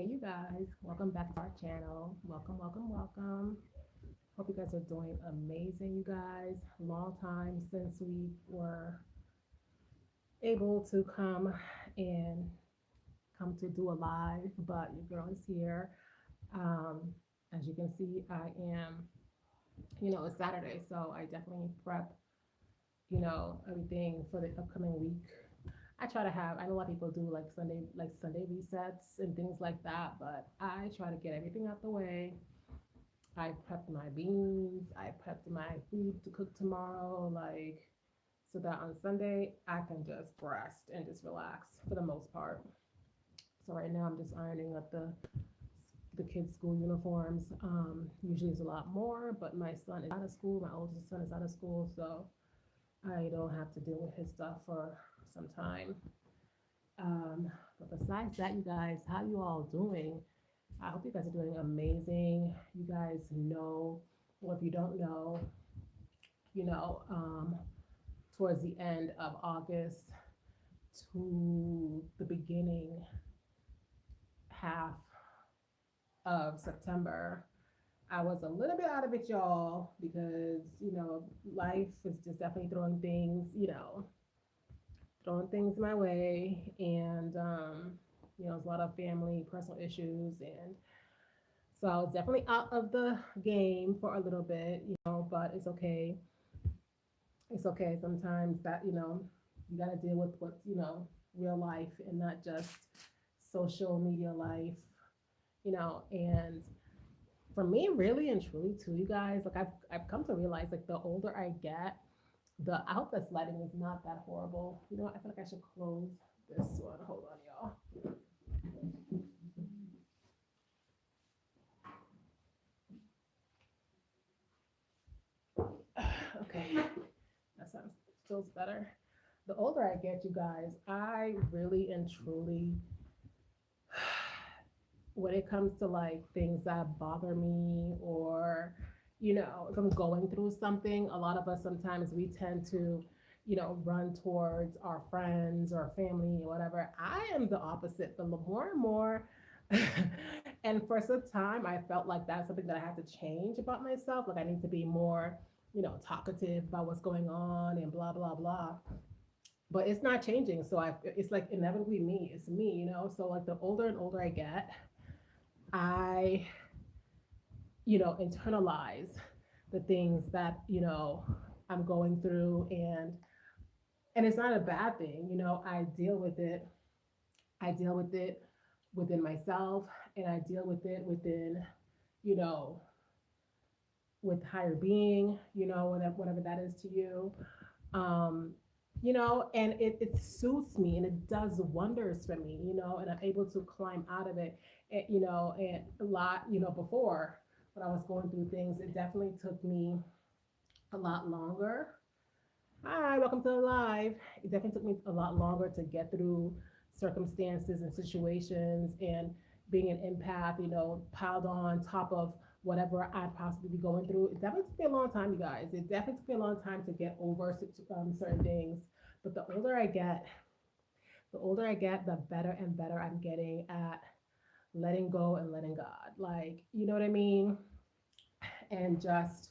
Hey, you guys, welcome back to our channel. Welcome, welcome, welcome. Hope you guys are doing amazing, you guys. Long time since we were able to and come to do a live, but your girl is here. Um, as you can see, I am, it's Saturday, so I definitely prep, everything for the upcoming week. I try to have, I know a lot of people do like Sunday resets and things like that, but I try to get everything out the way. I prepped my beans, I prepped my food to cook tomorrow, like so that on Sunday I can just rest and just relax for the most part. So right now I'm just ironing up the kids' school uniforms. Usually it's a lot more, but my son is out of school. My oldest son is out of school, so I don't have to deal with his stuff for some time. But besides that, you guys, how you all doing? I hope you guys are doing amazing. You guys know, or if you don't know, you know, um, towards the end of August to the beginning half of September, I was a little bit out of it, y'all, because, life is just definitely throwing things my way. And, there's a lot of family, personal issues. And so I was definitely out of the game for a little bit, but it's okay. It's okay. Sometimes that, you got to deal with what's, real life and not just social media life, and for me, really and truly, too, you guys, like I've come to realize, like the older I get, I hope this lighting is not that horrible. You know what? I feel like I should close this one. Hold on, y'all. Okay, that sounds feels better. The older I get, you guys, I really and truly, when it comes to like things that bother me, or if I'm going through something, a lot of us sometimes we tend to run towards our friends or family or whatever. I am the opposite. The more and more and for some time I felt like that's something that I had to change about myself. Like I need to be more talkative about what's going on and blah blah blah, but it's not changing. So it's like inevitably me. It's me, so like the older and older I get, I, internalize the things that, I'm going through, and it's not a bad thing. I deal with it. I deal with it within myself, and I deal with it within, you know, with higher being, whatever that is to you. Um, and it suits me and it does wonders for me, and I'm able to climb out of it. And a lot, before when I was going through things, it definitely took me a lot longer. Hi, welcome to the live. It definitely took me a lot longer to get through circumstances and situations, and being an empath, piled on top of whatever I'd possibly be going through. It definitely took me a long time, you guys. It definitely took me a long time to get over certain things. But the older I get, the better and better I'm getting at letting go and letting God. Like, you know what I mean? And just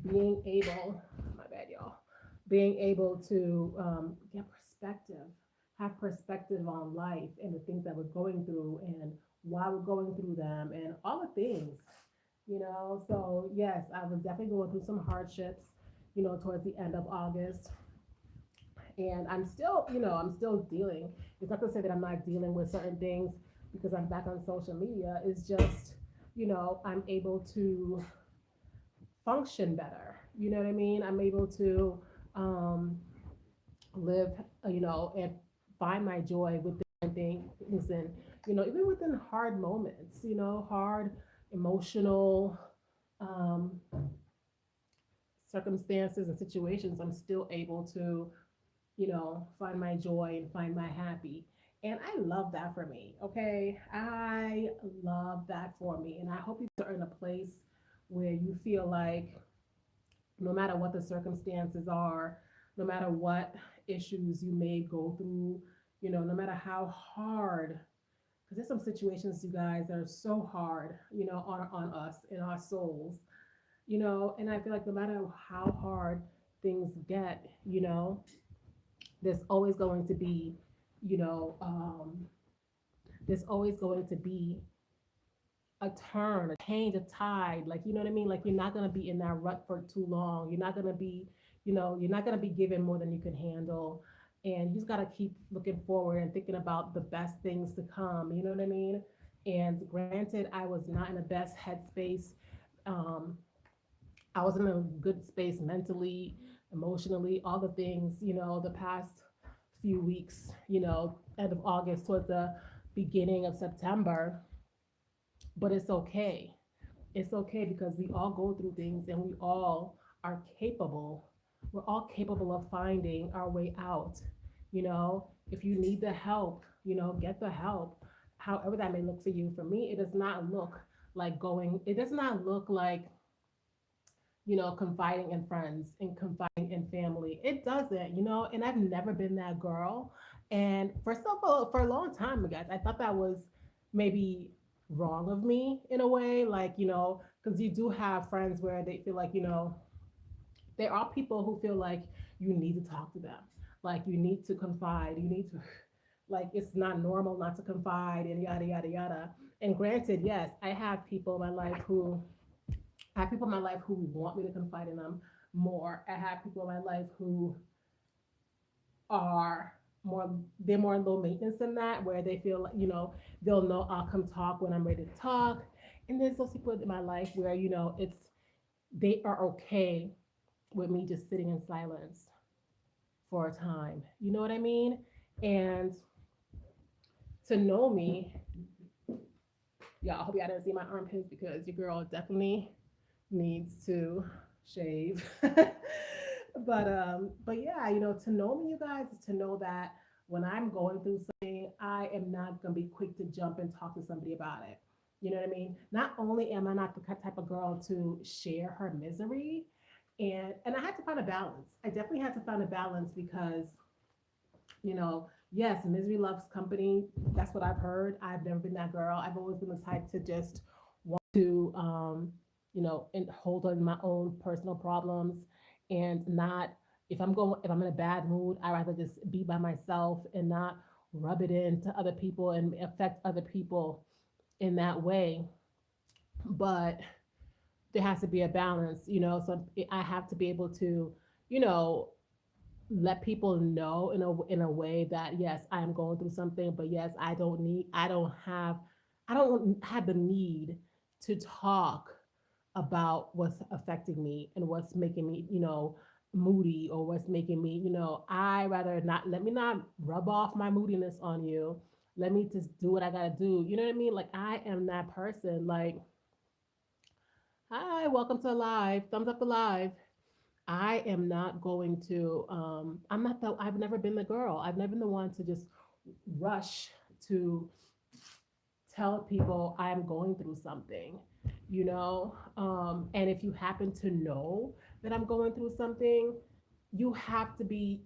being able, my bad, y'all, being able to get perspective, have perspective on life and the things that we're going through and why we're going through them and all the things, So, yes, I was definitely going through some hardships, towards the end of August. And I'm still dealing. It's not to say that I'm not dealing with certain things because I'm back on social media. It's just, I'm able to function better. You know what I mean? I'm able to um, live, and find my joy within things, and even within hard moments, hard emotional um, circumstances and situations. I'm still able to, find my joy and find my happy. And I love that for me. Okay, I love that for me, and I hope you are in a place where you feel like no matter what the circumstances are, no matter what issues you may go through, no matter how hard Because there's some situations, you guys, that are so hard, on us in our souls, and I feel like no matter how hard things get, there's always going to be, you know, there's always going to be a turn, a change, a tide. Like, you know what I mean? Like, you're not going to be in that rut for too long. You're not going to be, you're not going to be given more than you can handle. And you just got to keep looking forward and thinking about the best things to come. You know what I mean? And granted, I was not in the best headspace. Um, I was in a good space mentally, emotionally, all the things, the past few weeks, end of August towards the beginning of September. But it's okay. It's okay because we all go through things and we all are capable. We're all capable of finding our way out. If you need the help, get the help. However that may look for you. For me, it does not look like going, it does not look like, confiding in friends and confiding in family. It doesn't, and I've never been that girl. And for a long time, guys, I thought that was maybe wrong of me in a way, like, because you do have friends where they feel like, there are people who feel like you need to talk to them, like you need to confide, you need to, like, it's not normal not to confide and yada yada yada. And granted, yes, I have people in my life who want me to confide in them more. I have people in my life who are they're more low maintenance than that, where they feel like, they'll know I'll come talk when I'm ready to talk. And there's those people in my life where, they are okay with me just sitting in silence for a time. You know what I mean? And to know me, y'all, I hope y'all didn't see my armpits because your girl definitely needs to shave. But yeah, to know me, you guys, is to know that when I'm going through something, I am not gonna be quick to jump and talk to somebody about it. You know what I mean? Not only am I not the type of girl to share her misery, and I had to find a balance. I definitely had to find a balance because, yes, misery loves company. That's what I've heard. I've never been that girl. I've always been the type to just want to, and hold on my own personal problems and not, if I'm in a bad mood, I rather just be by myself and not rub it into other people and affect other people in that way. But there has to be a balance, so I have to be able to, you know, let people know in a way that yes, I am going through something, but yes, I don't have the need to talk about what's affecting me and what's making me, moody, or what's making me, I rather not, let me not rub off my moodiness on you. Let me just do what I gotta do. You know what I mean? Like, I am that person. Like, hi, welcome to live. Thumbs up to live. I am not going to, I've never been the girl. I've never been the one to just rush to tell people I'm going through something, and if you happen to know that I'm going through something, you have to be,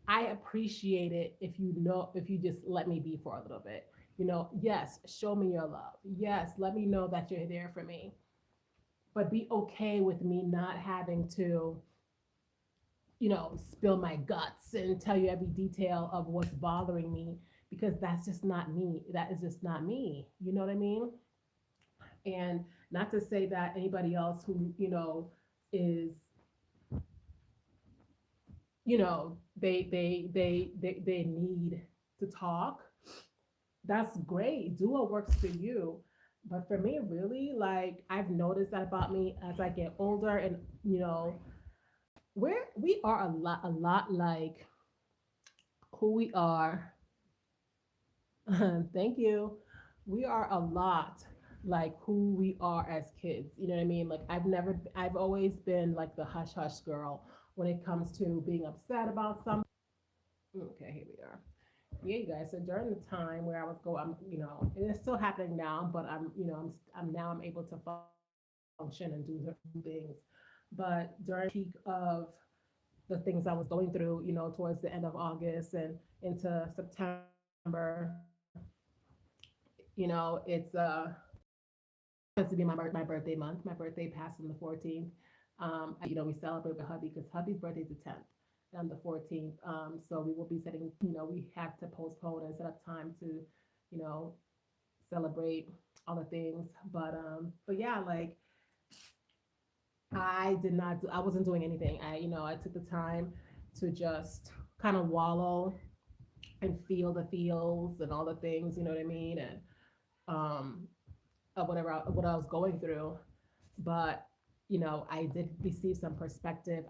I appreciate it if you just let me be for a little bit. Yes, show me your love. Yes, let me know that you're there for me. But be okay with me not having to, spill my guts and tell you every detail of what's bothering me, because that's just not me. That is just not me. You know what I mean? And not to say that anybody else who, is, they need to talk. That's great. Do what works for you. But for me, really, like, I've noticed that about me as I get older, and, we are a lot like who we are. Thank you. We are a lot like who we are as kids. You know what I mean? Like, I've always been like the hush hush girl when it comes to being upset about something. Okay, here we are. Yeah, you guys. So during the time where I was going, and it's still happening now, but I'm able to function and do things. But during the peak of the things I was going through, towards the end of August and into September, It's happens to be my birthday month. My birthday passed on the 14th. We celebrate with hubby because hubby's birthday is the 10th and the 14th. So we will be setting, we have to postpone and set up time to, you know, celebrate all the things. But yeah, like I did not do, I wasn't doing anything. I took the time to just kind of wallow and feel the feels and all the things, you know what I mean? And um, of what I was going through. But I did receive some perspective.